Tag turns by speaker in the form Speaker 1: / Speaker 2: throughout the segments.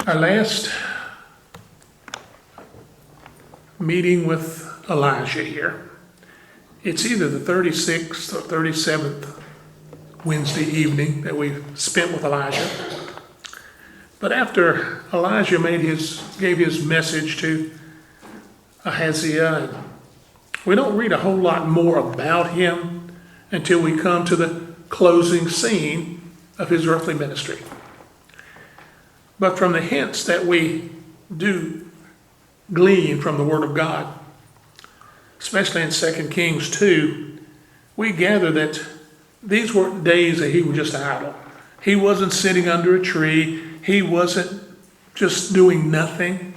Speaker 1: Our last meeting with Elijah here, it's either the 36th or 37th Wednesday evening that we've spent with Elijah. But after Elijah gave his message to Ahaziah, we don't read a whole lot more about him until we come to the closing scene of his earthly ministry. But from the hints that we do glean from the Word of God, especially in 2 Kings 2, we gather that these weren't days that he was just idle. He wasn't sitting under a tree. He wasn't just doing nothing.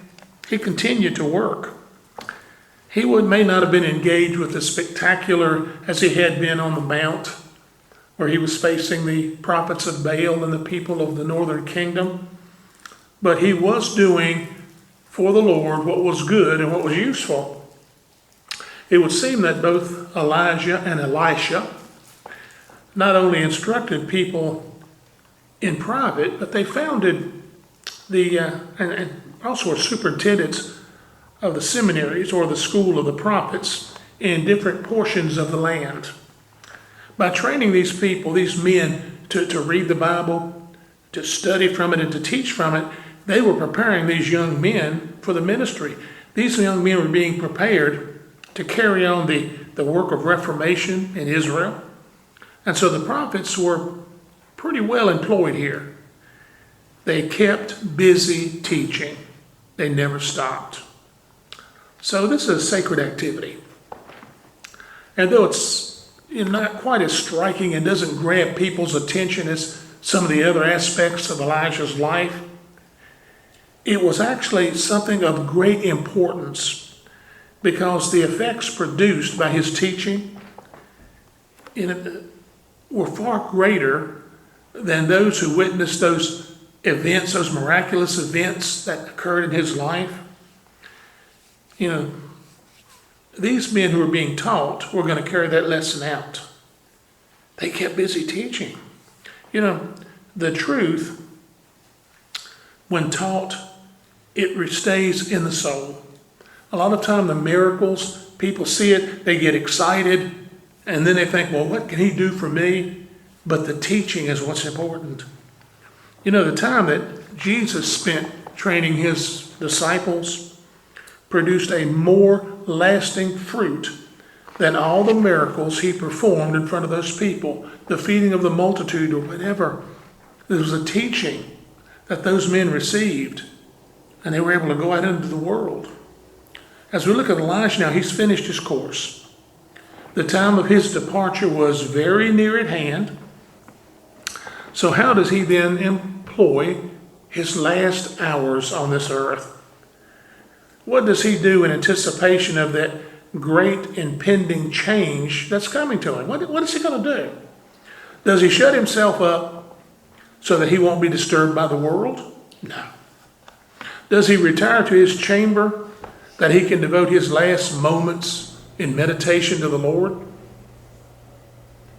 Speaker 1: He continued to work. He may not have been engaged with as spectacular as he had been on the mount, where he was facing the prophets of Baal and the people of the northern kingdom. But he was doing for the Lord what was good and what was useful. It would seem that both Elijah and Elisha not only instructed people in private, but they founded and also were superintendents of the seminaries or the school of the prophets in different portions of the land. By training these people, these men, to read the Bible, to study from it and to teach from it, they were preparing these young men for the ministry. These young men were being prepared to carry on the work of reformation in Israel. And so the prophets were pretty well employed here. They kept busy teaching. They never stopped. So this is a sacred activity. And though it's not quite as striking and doesn't grab people's attention as some of the other aspects of Elijah's life, it was actually something of great importance because the effects produced by his teaching were far greater than those who witnessed those events, those miraculous events that occurred in his life. These men who were being taught were going to carry that lesson out. They kept busy teaching. The truth, when taught, it stays in the soul. A lot of time the miracles, people see it, they get excited, and then they think, well, what can he do for me? But the teaching is what's important. The time that Jesus spent training his disciples produced a more lasting fruit than all the miracles he performed in front of those people, the feeding of the multitude or whatever. There was a teaching that those men received, and they were able to go out into the world. As we look at Elijah now, he's finished his course. The time of his departure was very near at hand. So how does he then employ his last hours on this earth? What does he do in anticipation of that great impending change that's coming to him? What is he going to do? Does he shut himself up so that he won't be disturbed by the world? No. Does he retire to his chamber that he can devote his last moments in meditation to the Lord?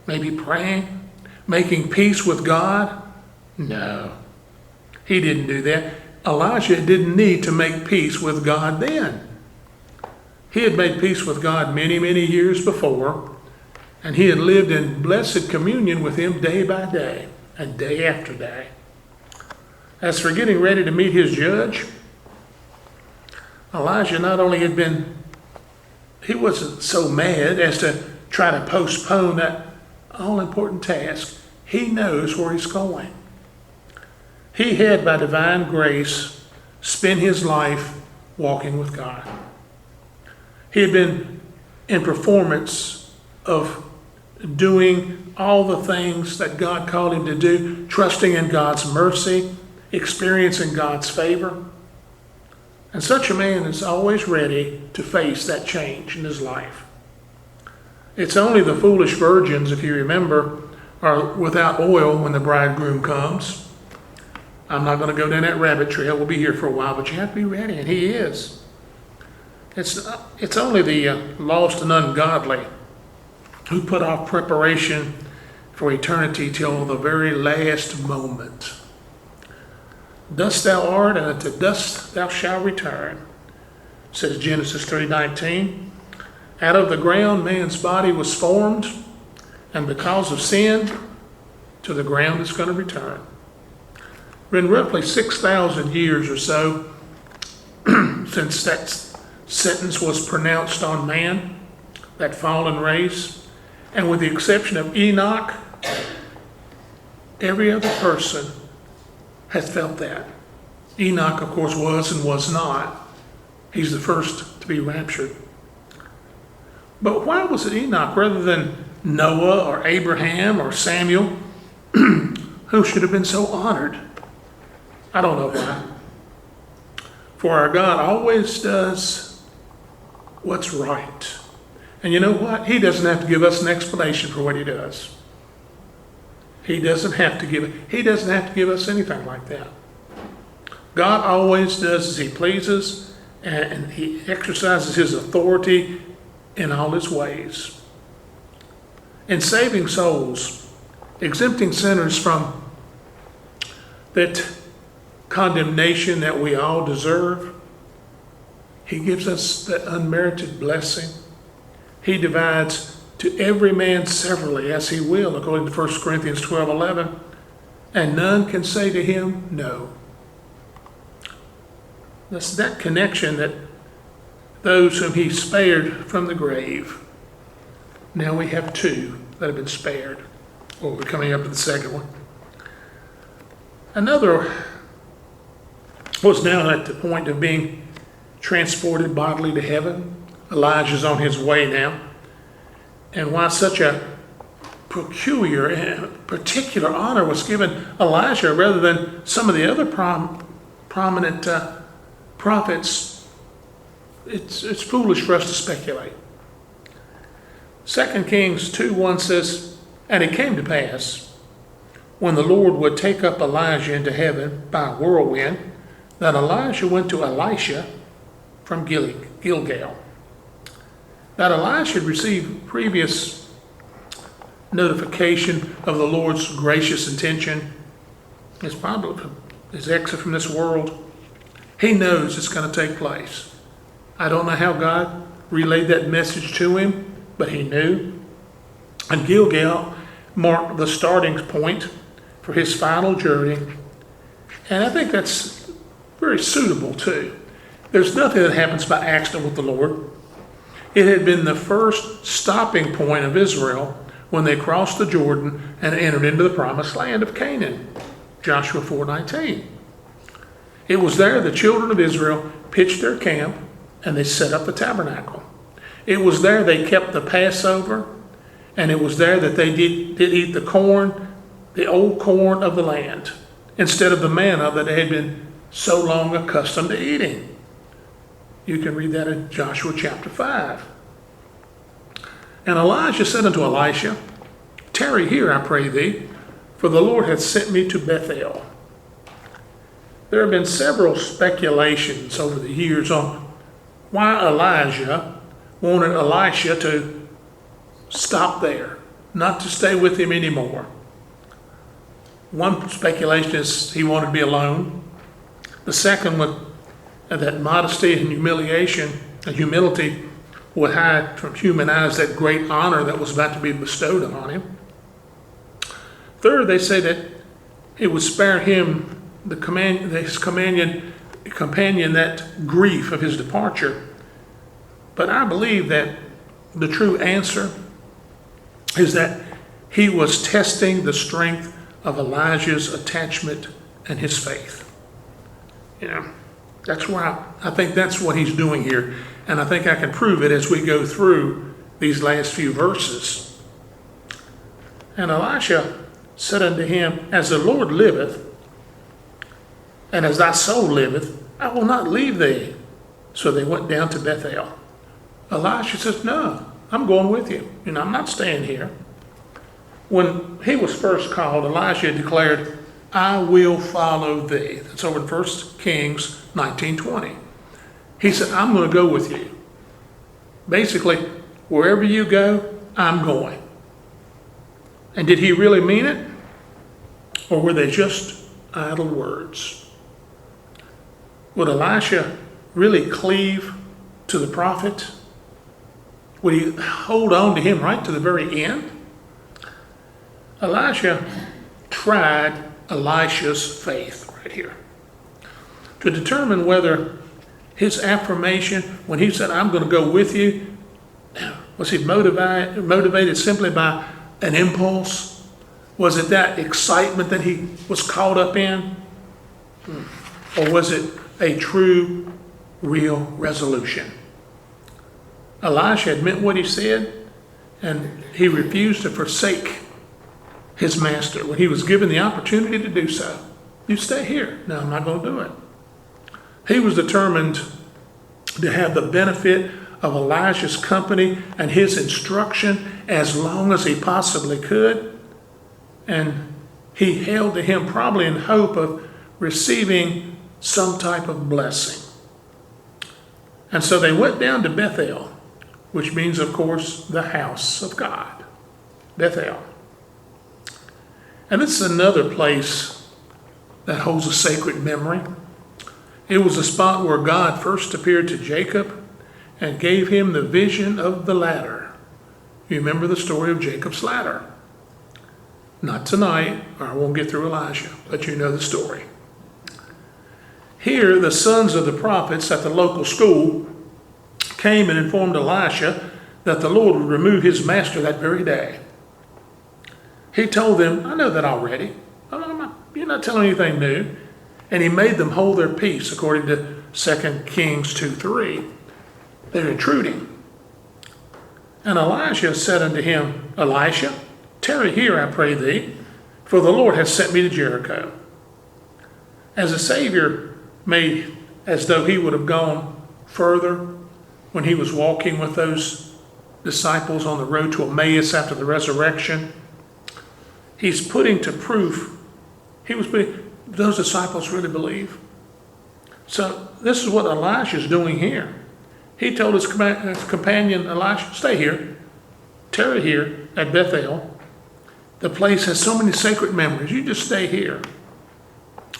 Speaker 1: Maybe praying, making peace with God? No, he didn't do that. Elijah didn't need to make peace with God then. He had made peace with God many, many years before, and he had lived in blessed communion with him day by day and day after day. As for getting ready to meet his judge, Elijah not only he wasn't so mad as to try to postpone that all-important task. He knows where he's going. He had, by divine grace, spent his life walking with God. He had been in performance of doing all the things that God called him to do, trusting in God's mercy, experiencing God's favor. And such a man is always ready to face that change in his life. It's only the foolish virgins, if you remember, are without oil when the bridegroom comes. I'm not going to go down that rabbit trail. We'll be here for a while, but you have to be ready, and he is. It's only the lost and ungodly who put off preparation for eternity till the very last moment. Dust thou art, and unto dust thou shalt return, says Genesis 3:19. Out of the ground man's body was formed, and because of sin, to the ground it's going to return. Been roughly 6,000 years or so since that sentence was pronounced on man, that fallen race. And with the exception of Enoch, every other person has felt that. Enoch, of course, was and was not. He's the first to be raptured. But why was it Enoch rather than Noah or Abraham or Samuel, who should have been so honored? I don't know why. For our God always does what's right. And you know what? He doesn't have to give us an explanation for what he does. He doesn't have to give us anything like that. God always does as he pleases, and he exercises his authority in all his ways. In saving souls, exempting sinners from that condemnation that we all deserve, he gives us that unmerited blessing. He divides to every man severally as he will, according to 1 Corinthians 12:11, and none can say to him, no. That's that connection that those whom he spared from the grave. Now we have two that have been spared. Oh, we're coming up to the second one. Another was now at the point of being transported bodily to heaven. Elijah's on his way now. And why such a peculiar and particular honor was given Elijah rather than some of the other prominent prophets, it's foolish for us to speculate. 2 Kings 2:1 says, and it came to pass, when the Lord would take up Elijah into heaven by a whirlwind, that Elijah went to Elisha from Gilgal. That Elisha had received previous notification of the Lord's gracious intention, his exit from this world. He knows it's going to take place. I don't know how God relayed that message to him, but he knew. And Gilgal marked the starting point for his final journey. And I think that's very suitable too. There's nothing that happens by accident with the Lord. It had been the first stopping point of Israel when they crossed the Jordan and entered into the promised land of Canaan. Joshua 4:19. It was there the children of Israel pitched their camp and they set up the tabernacle. It was there they kept the Passover, and it was there that they did eat the corn, the old corn of the land, instead of the manna that they had been so long accustomed to eating. You can read that in Joshua chapter 5. And Elijah said unto Elisha, tarry here, I pray thee, for the Lord hath sent me to Bethel. There have been several speculations over the years on why Elijah wanted Elisha to stop there, not to stay with him anymore. One speculation is he wanted to be alone. The second one, that modesty and humility would hide from human eyes that great honor that was about to be bestowed upon him. Third, they say that it would spare him his companion that grief of his departure. But I believe that the true answer is that he was testing the strength of Elijah's attachment and his faith. That's why I think that's what he's doing here. And I think I can prove it as we go through these last few verses. And Elisha said unto him, as the Lord liveth, and as thy soul liveth, I will not leave thee. So they went down to Bethel. Elisha says, no, I'm going with you. I'm not staying here. When he was first called, Elisha declared, I will follow thee. That's over in 1 Kings 19:20. He said, I'm going to go with you. Basically, wherever you go, I'm going. And did he really mean it? Or were they just idle words? Would Elisha really cleave to the prophet? Would he hold on to him right to the very end? Elisha tried Elisha's faith right here to determine whether his affirmation, when he said, I'm going to go with you, was he motivated simply by an impulse? Was it that excitement that he was caught up in? Or was it a true, real resolution? Elisha had meant what he said, and he refused to forsake his master when he was given the opportunity to do so. You stay here. No, I'm not going to do it. He was determined to have the benefit of Elijah's company and his instruction as long as he possibly could. And he held to him probably in hope of receiving some type of blessing. And so they went down to Bethel, which means, of course, the house of God. Bethel. And this is another place that holds a sacred memory. It was a spot where God first appeared to Jacob and gave him the vision of the ladder. You remember the story of Jacob's ladder. Not tonight, or I won't get through Elijah, but you know the story. Here, the sons of the prophets at the local school came and informed Elisha that the Lord would remove his master that very day. He told them, I know that already. You're not telling anything new. And he made them hold their peace, according to 2 Kings 2:3. They're intruding. And Elisha said unto him, Elisha, tarry here, I pray thee, for the Lord has sent me to Jericho. As the Savior made as though he would have gone further when he was walking with those disciples on the road to Emmaus after the resurrection, he's putting to proof, those disciples really believe. So this is what Elisha's doing here. He told his companion Elisha, stay here, tarry here at Bethel. The place has so many sacred memories. You just stay here.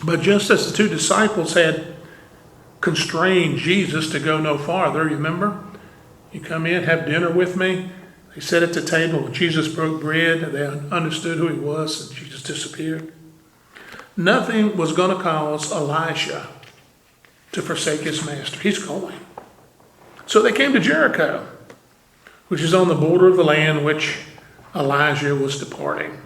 Speaker 1: But just as the two disciples had constrained Jesus to go no farther, you remember? You come in, have dinner with me. They sat at the table. When Jesus broke bread, they understood who he was, and Jesus disappeared. Nothing was going to cause Elisha to forsake his master. He's going. So they came to Jericho, which is on the border of the land which Elijah was departing.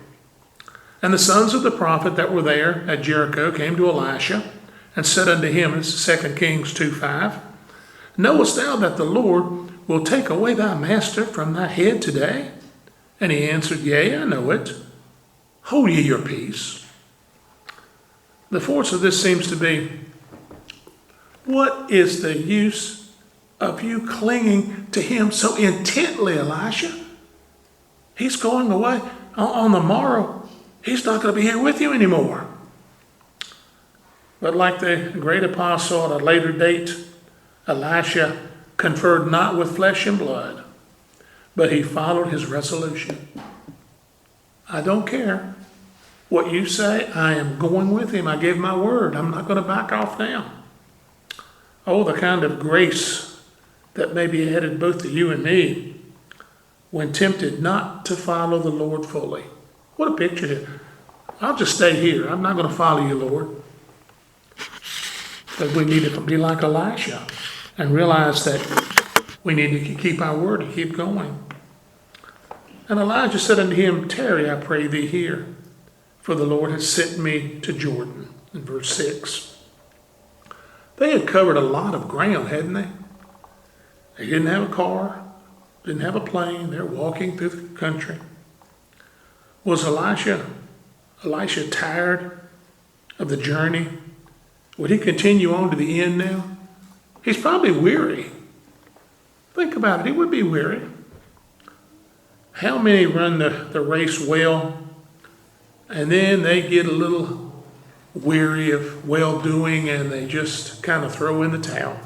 Speaker 1: And the sons of the prophet that were there at Jericho came to Elisha and said unto him, this is 2 Kings 2:5, knowest thou that the Lord will take away thy master from thy head today? And he answered, yea, I know it. Hold ye your peace. The force of this seems to be, what is the use of you clinging to him so intently, Elisha? He's going away. On the morrow, he's not going to be here with you anymore. But like the great apostle at a later date, Elisha conferred not with flesh and blood, but he followed his resolution. I don't care what you say, I am going with him. I gave my word. I'm not going to back off now. Oh, the kind of grace that may be added both to you and me when tempted not to follow the Lord fully. What a picture here. I'll just stay here. I'm not going to follow you, Lord. But we need to be like Elisha and realize that we need to keep our word and keep going. And Elijah said unto him, tarry, I pray thee here, for the Lord has sent me to Jordan, in verse 6. They had covered a lot of ground, hadn't they? They didn't have a car, didn't have a plane. They're walking through the country. Was Elisha tired of the journey? Would he continue on to the end now? He's probably weary. Think about it. He would be weary. How many run the race well, and then they get a little weary of well-doing and they just kind of throw in the towel?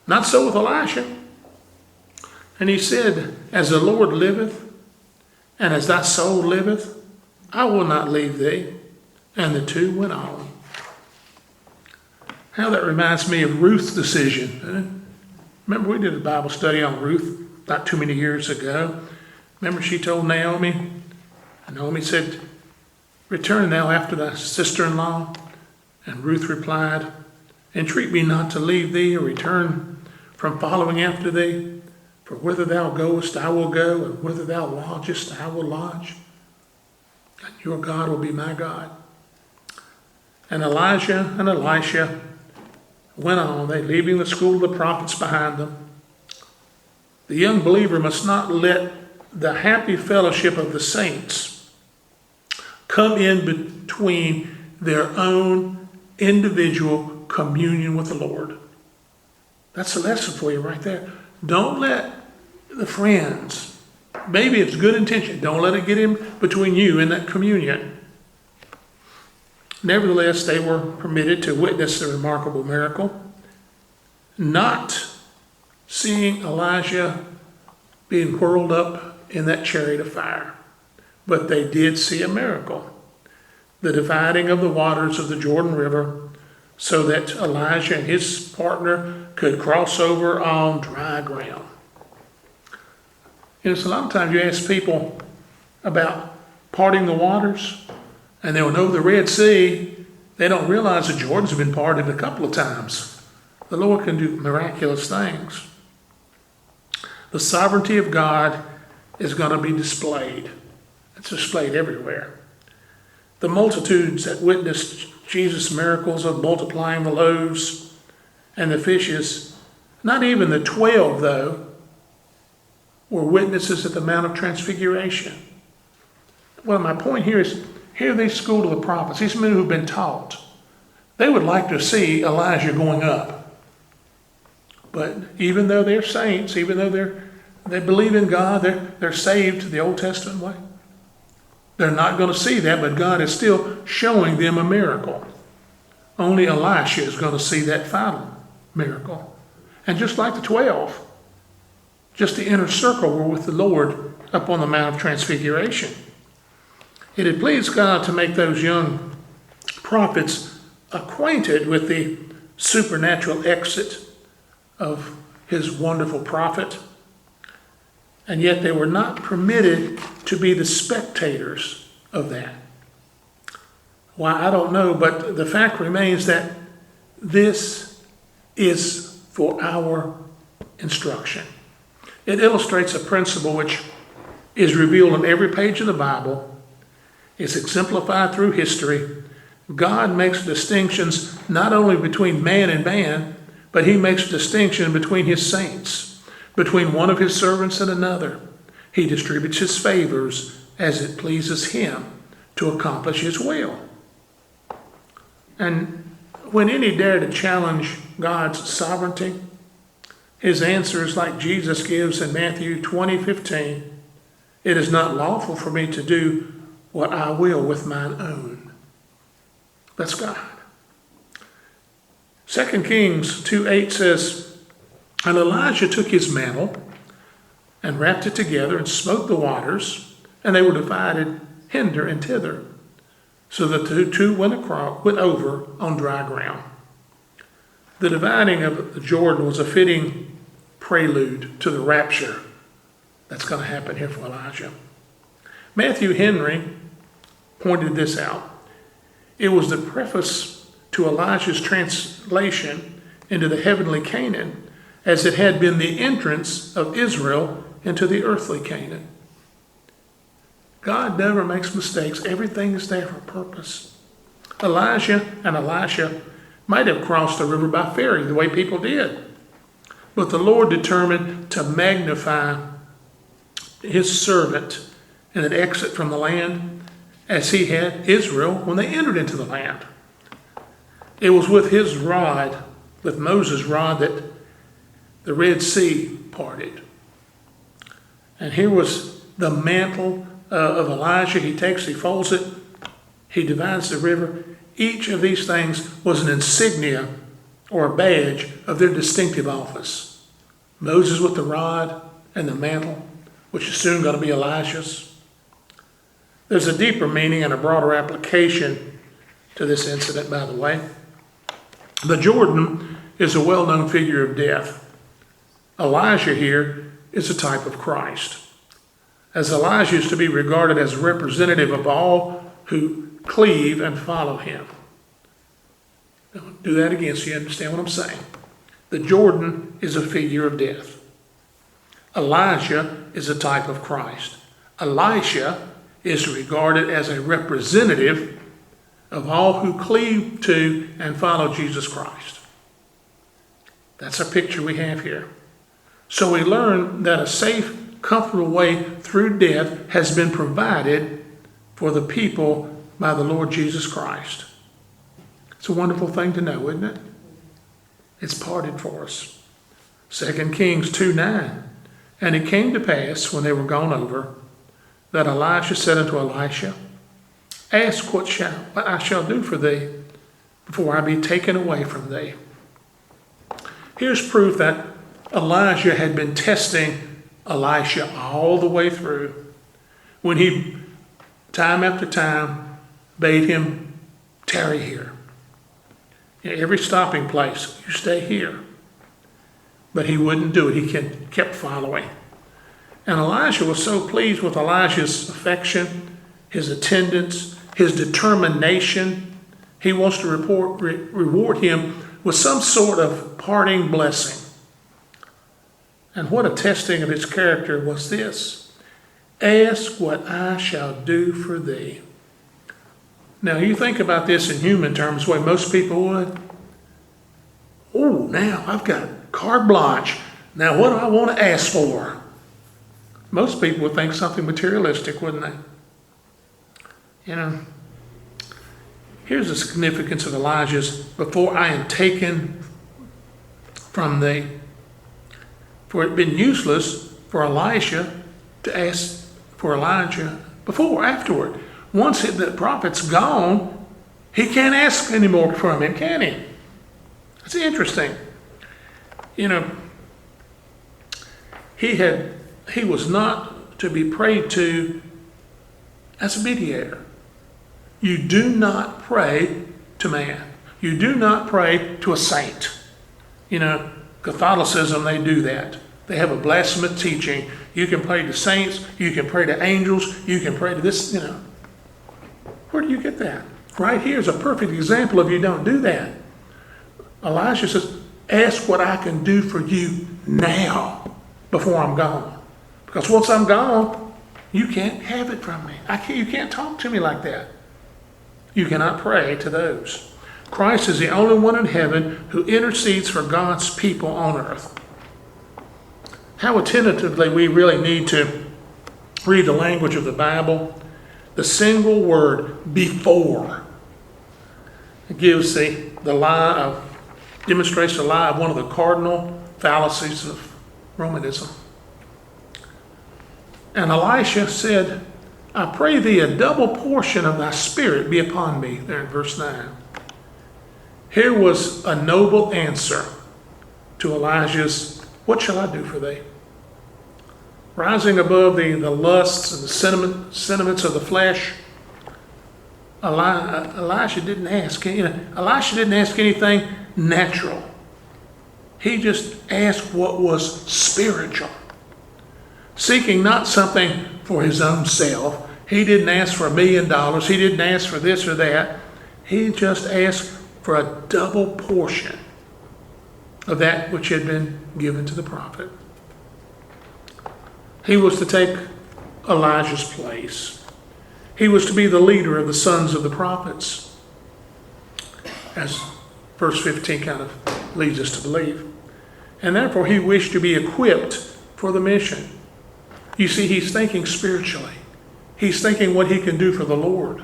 Speaker 1: Not so with Elisha. And he said, as the Lord liveth, and as thy soul liveth, I will not leave thee. And the two went on. How that reminds me of Ruth's decision. Remember, we did a Bible study on Ruth not too many years ago. Remember, she told Naomi, and Naomi said, "Return thou after thy sister-in-law." And Ruth replied, "Entreat me not to leave thee or return from following after thee. For whither thou goest, I will go, and whither thou lodgest, I will lodge. And your God will be my God." And Elijah and Elisha went on, they leaving the school of the prophets behind them. The young believer must not let the happy fellowship of the saints come in between their own individual communion with the Lord. That's a lesson for you right there. Don't let the friends, maybe it's good intention, don't let it get in between you and that communion. Nevertheless, they were permitted to witness the remarkable miracle, not seeing Elijah being whirled up in that chariot of fire. But they did see a miracle, the dividing of the waters of the Jordan River, so that Elijah and his partner could cross over on dry ground. You know, so a lot of times you ask people about parting the waters, and they'll know the Red Sea. They don't realize the Jordans have been parted a couple of times. The Lord can do miraculous things. The sovereignty of God is going to be displayed. It's displayed everywhere. The multitudes that witnessed Jesus' miracles of multiplying the loaves and the fishes, not even the 12, though, were witnesses at the Mount of Transfiguration. Well, my point here is, here these school of the prophets, these men who've been taught, they would like to see Elijah going up. But even though they're saints, even though they believe in God, they're saved the Old Testament way, they're not going to see that, but God is still showing them a miracle. Only Elisha is going to see that final miracle. And just like the 12, just the inner circle were with the Lord up on the Mount of Transfiguration. It had pleased God to make those young prophets acquainted with the supernatural exit of his wonderful prophet, and yet they were not permitted to be the spectators of that. Why, I don't know, but the fact remains that this is for our instruction. It illustrates a principle which is revealed on every page of the Bible. It's exemplified through history. God makes distinctions not only between man and man, but he makes a distinction between his saints, between one of his servants and another. He distributes his favors as it pleases him to accomplish his will. And when any dare to challenge God's sovereignty, his answer is like Jesus gives in Matthew 20:15. "It is not lawful for me to do what I will with mine own." That's God. 2 Kings 2:8 says, "And Elijah took his mantle and wrapped it together and smote the waters, and they were divided hinder and thither, so that the two went over on dry ground." The dividing of the Jordan was a fitting prelude to the rapture that's going to happen here for Elijah. Matthew Henry pointed this out. It was the preface to Elijah's translation into the heavenly Canaan, as it had been the entrance of Israel into the earthly Canaan. God never makes mistakes. Everything is there for a purpose. Elijah and Elisha might have crossed the river by ferry the way people did, but the Lord determined to magnify his servant in an exit from the land as he had Israel when they entered into the land. It was with his rod, with Moses' rod, that the Red Sea parted. And here was the mantle of Elijah. He takes, he folds it, he divides the river. Each of these things was an insignia or a badge of their distinctive office. Moses with the rod and the mantle, which is soon going to be Elijah's. There's a deeper meaning and a broader application to this incident, by the way. The Jordan is a well-known figure of death. Elijah here is a type of Christ, as Elijah is to be regarded as representative of all who cleave and follow him. Don't do that again so you understand what I'm saying. The Jordan is a figure of death. Elijah is a type of Christ. Elisha is regarded as a representative of all who cleave to and follow Jesus Christ. That's a picture we have here. So we learn that a safe, comfortable way through death has been provided for the people by the Lord Jesus Christ. It's a wonderful thing to know, isn't it? It's parted for us. 2 Kings 2:9. And it came to pass, when they were gone over, that Elisha said unto Elisha, Ask what I shall do for thee before I be taken away from thee. Here's proof that Elijah had been testing Elisha all the way through, when he, time after time, bade him tarry here. Every stopping place, you stay here. But he wouldn't do it. He kept following. And Elisha was so pleased with Elijah's affection, his attendance, his determination. He wants to reward him with some sort of parting blessing. And what a testing of his character was this. Ask what I shall do for thee. Now you think about this in human terms, the way most people would. Oh, now I've got carte blanche. Now what do I want to ask for? Most people would think something materialistic, wouldn't they? You know, here's the significance of Elijah's, before I am taken from thee. For it had been useless for Elisha to ask for Elijah afterward. Once the prophet's gone, he can't ask anymore from him, can he? It's interesting. You know, he was not to be prayed to as a mediator. You do not pray to man. You do not pray to a saint. You know, Catholicism, they do that. They have a blasphemous teaching. You can pray to saints. You can pray to angels. You can pray to this, you know. Where do you get that? Right here is a perfect example of you don't do that. Elijah says, ask what I can do for you now before I'm gone. Because once I'm gone, you can't have it from me. You can't talk to me like that. You cannot pray to those. Christ is the only one in heaven who intercedes for God's people on earth. How attentively we really need to read the language of the Bible. The single word, before, gives demonstrates the lie of one of the cardinal fallacies of Romanism. And Elisha said, I pray thee a double portion of thy spirit be upon me, there in verse 9. Here was a noble answer to Elijah's, what shall I do for thee? Rising above the lusts and the sentiments of the flesh, Elisha didn't ask anything natural. He just asked what was spiritual. Seeking not something for his own self. He didn't ask for $1 million. He didn't ask for this or that. He just asked for a double portion of that which had been given to the prophet. He was to take Elijah's place. He was to be the leader of the sons of the prophets, as verse 15 kind of leads us to believe. And therefore he wished to be equipped for the mission. You see, he's thinking spiritually. He's thinking what he can do for the Lord.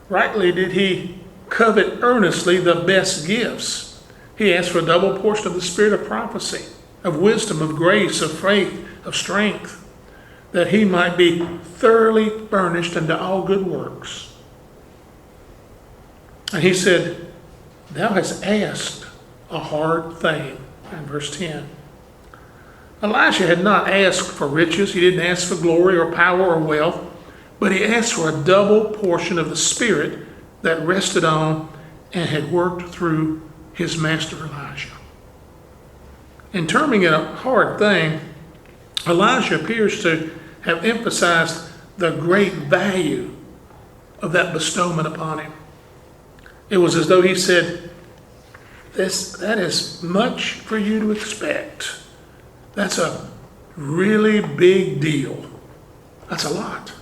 Speaker 1: Rightly did he covet earnestly the best gifts. He asked for a double portion of the spirit of prophecy, of wisdom, of grace, of faith, of strength, that he might be thoroughly furnished unto all good works. And he said, thou hast asked a hard thing, in verse 10. Elisha had not asked for riches. He didn't ask for glory or power or wealth, but he asked for a double portion of the spirit that rested on and had worked through his master Elijah. In terming it a hard thing, Elijah appears to have emphasized the great value of that bestowment upon him. It was as though he said, that is much for you to expect. That's a really big deal. That's a lot.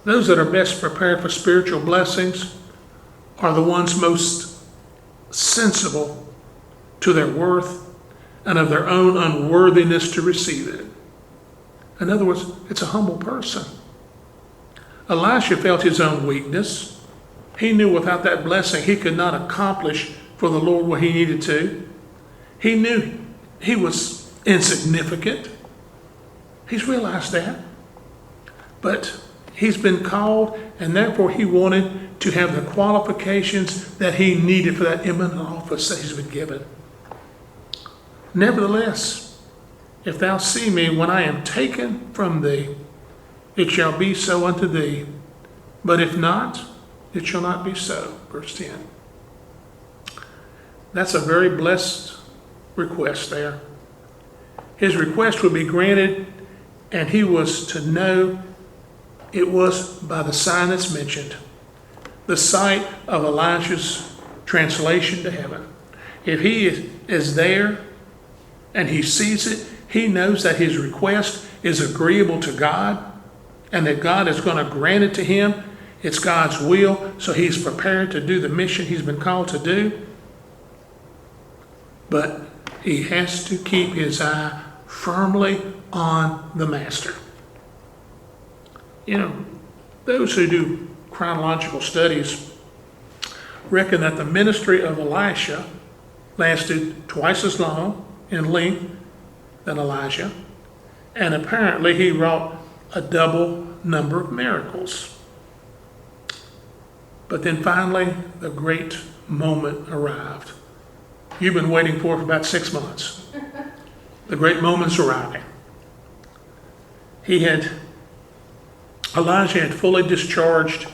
Speaker 1: Those that are best prepared for spiritual blessings are the ones most sensible to their worth and of their own unworthiness to receive it. In other words, it's a humble person. Elisha felt his own weakness. He knew without that blessing he could not accomplish for the Lord what he needed to. He knew he was insignificant. He's realized that. But he's been called, and therefore he wanted to have the qualifications that he needed for that eminent office that he's been given. Nevertheless, if thou see me when I am taken from thee, it shall be so unto thee. But if not, it shall not be so. Verse 10. That's a very blessed request there. His request would be granted, and he was to know it was by the sign that's mentioned, the sight of Elijah's translation to heaven. If he is there and he sees it, he knows that his request is agreeable to God and that God is going to grant it to him. It's God's will, so he's prepared to do the mission he's been called to do. But he has to keep his eye firmly on the Master. You know, those who do chronological studies reckon that the ministry of Elisha lasted twice as long in length than Elijah, and apparently he wrought a double number of miracles. But then finally, the great moment arrived. You've been waiting for about 6 months. The great moment's arriving. Elijah had fully discharged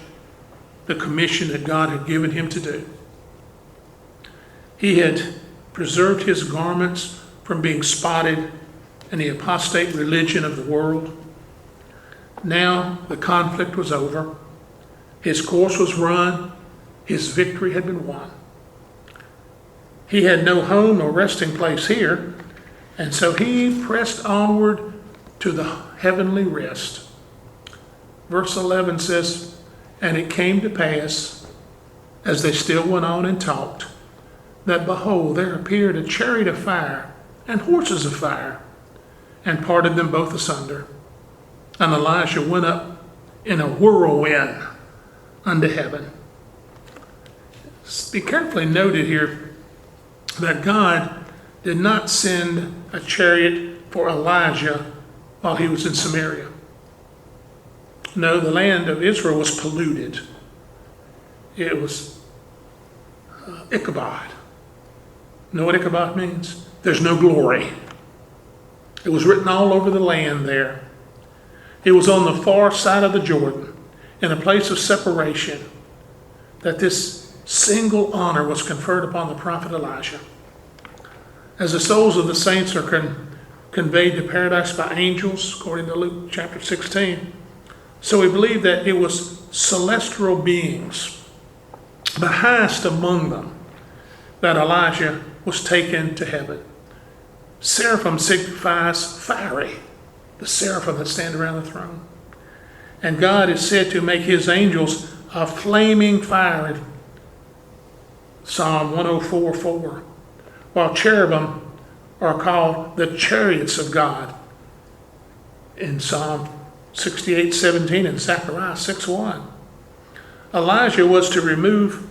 Speaker 1: the commission that God had given him to do. He had preserved his garments from being spotted in the apostate religion of the world. Now the conflict was over. His course was run. His victory had been won. He had no home nor resting place here, and so he pressed onward to the heavenly rest. Verse 11 says, "And it came to pass, as they still went on and talked, that behold, there appeared a chariot of fire and horses of fire, and parted them both asunder. And Elijah went up in a whirlwind unto heaven." Be carefully noted here that God did not send a chariot for Elijah while he was in Samaria. No, the land of Israel was polluted. It was Ichabod. Know what Ichabod means? There's no glory. It was written all over the land there. It was on the far side of the Jordan, in a place of separation, that this single honor was conferred upon the prophet Elijah. As the souls of the saints are conveyed to paradise by angels, according to Luke chapter 16, so we believe that it was celestial beings, the highest among them, that Elijah was taken to heaven. Seraphim signifies fiery, the seraphim that stand around the throne. And God is said to make his angels a flaming fire in Psalm 104:4, while cherubim are called the chariots of God in Psalm 68:17 and Zechariah 6:1. Elijah was to remove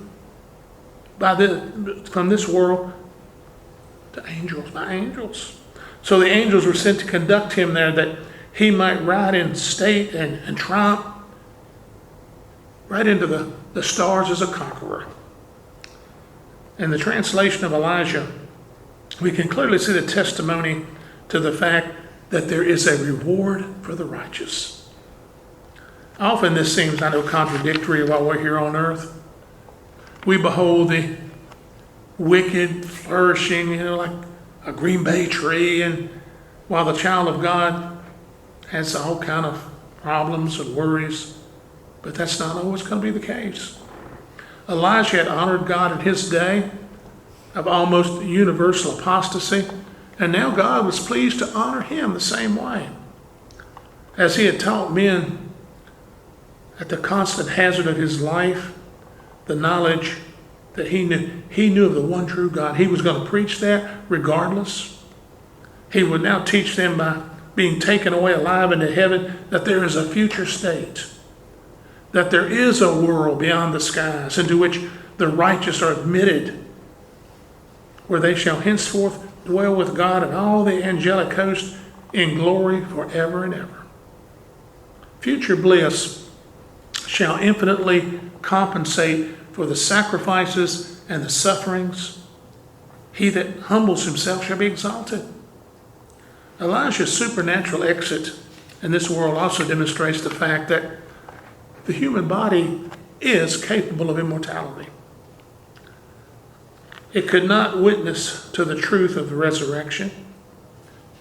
Speaker 1: from this world by angels. So the angels were sent to conduct him there, that he might ride in state and triumph right into the stars as a conqueror. In the translation of Elijah, we can clearly see the testimony to the fact that there is a reward for the righteous. Often this seems, I know, contradictory while we're here on earth. We behold the wicked flourishing, like a green bay tree, and while the child of God has all kind of problems and worries, but that's not always going to be the case. Elijah had honored God in his day of almost universal apostasy, and now God was pleased to honor him the same way. As he had taught men at the constant hazard of his life, the knowledge that he knew of the one true God, he was going to preach that regardless. He would now teach them by being taken away alive into heaven that there is a future state, that there is a world beyond the skies into which the righteous are admitted, where they shall henceforth dwell with God and all the angelic host in glory forever and ever. Future bliss shall infinitely compensate for the sacrifices and the sufferings. He that humbles himself shall be exalted. Elijah's supernatural exit in this world also demonstrates the fact that the human body is capable of immortality. It could not witness to the truth of the resurrection,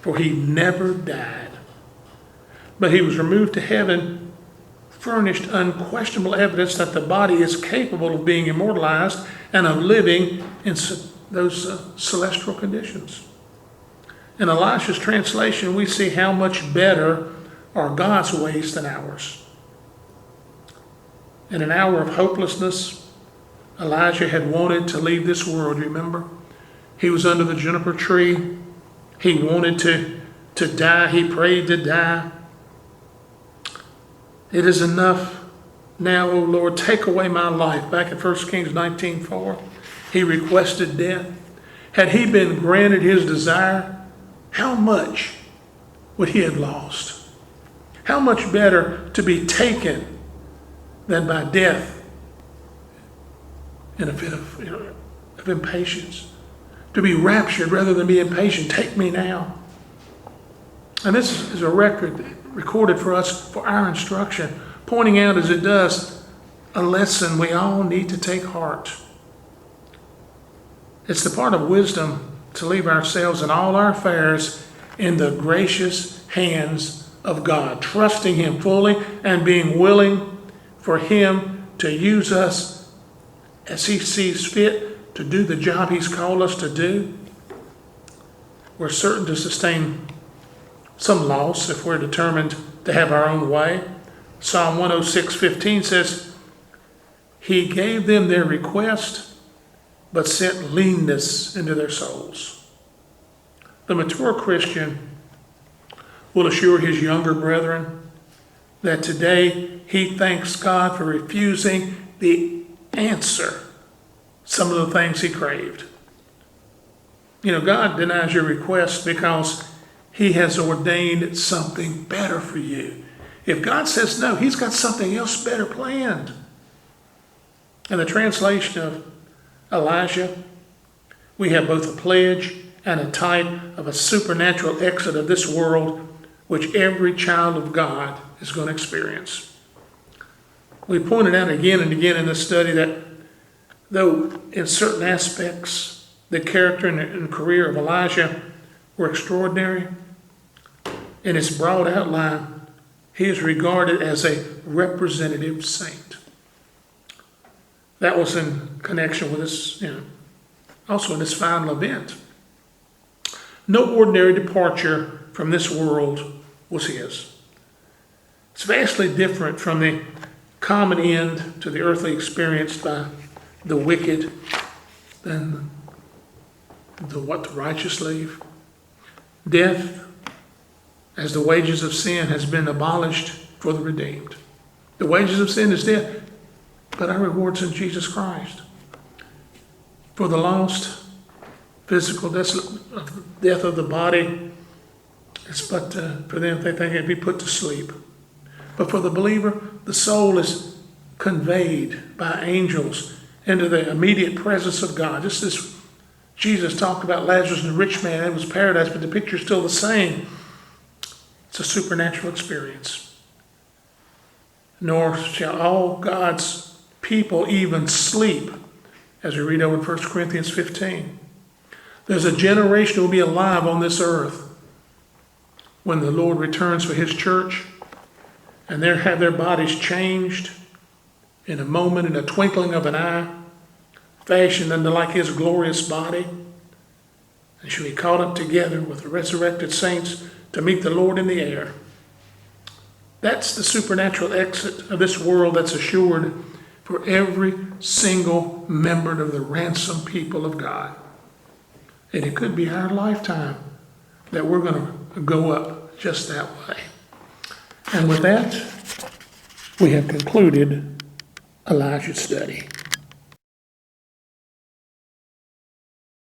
Speaker 1: for he never died. But he was removed to heaven, furnished unquestionable evidence that the body is capable of being immortalized and of living in those celestial conditions. In Elisha's translation, we see how much better are God's ways than ours. In an hour of hopelessness, Elijah had wanted to leave this world, remember? He was under the juniper tree. He wanted to die. He prayed to die. It is enough now, O Lord, take away my life. Back in 1 Kings 19:4, he requested death. Had he been granted his desire, how much would he have lost? How much better to be taken than by death in a fit of impatience. To be raptured rather than be impatient. Take me now. And this is a record recorded for us for our instruction, pointing out as it does a lesson we all need to take heart. It's the part of wisdom to leave ourselves and all our affairs in the gracious hands of God, trusting him fully and being willing for him to use us as he sees fit to do the job he's called us to do. We're certain to sustain some loss if we're determined to have our own way. Psalm 106:15 says, he gave them their request, but sent leanness into their souls. The mature Christian will assure his younger brethren that today he thanks God for refusing the answer some of the things he craved. God denies your request because he has ordained something better for you. If God says no, he's got something else better planned. In the translation of Elijah, we have both a pledge and a type of a supernatural exit of this world, which every child of God is going to experience. We pointed out again and again in this study that though in certain aspects the character and career of Elijah were extraordinary, in its broad outline, he is regarded as a representative saint. That was in connection with this, also in this final event. No ordinary departure from this world was his. It's vastly different from the common end to the earthly experience by the wicked than what the righteous leave. Death, as the wages of sin, has been abolished for the redeemed. The wages of sin is death, but our reward's in Jesus Christ. For the lost, physical death of the body, it's but for them they think it'd be put to sleep. But for the believer, the soul is conveyed by angels into the immediate presence of God. Just as Jesus talked about Lazarus and the rich man, it was paradise, but the picture's still the same. It's a supernatural experience. Nor shall all God's people even sleep, as we read over in 1 Corinthians 15. There's a generation who will be alive on this earth when the Lord returns for his church, and they'll have their bodies changed in a moment, in a twinkling of an eye, fashioned unto like his glorious body, and shall be caught up together with the resurrected saints to meet the Lord in the air. That's the supernatural exit of this world that's assured for every single member of the ransomed people of God. And it could be our lifetime that we're going to go up just that way. And with that, we have concluded Elijah's study.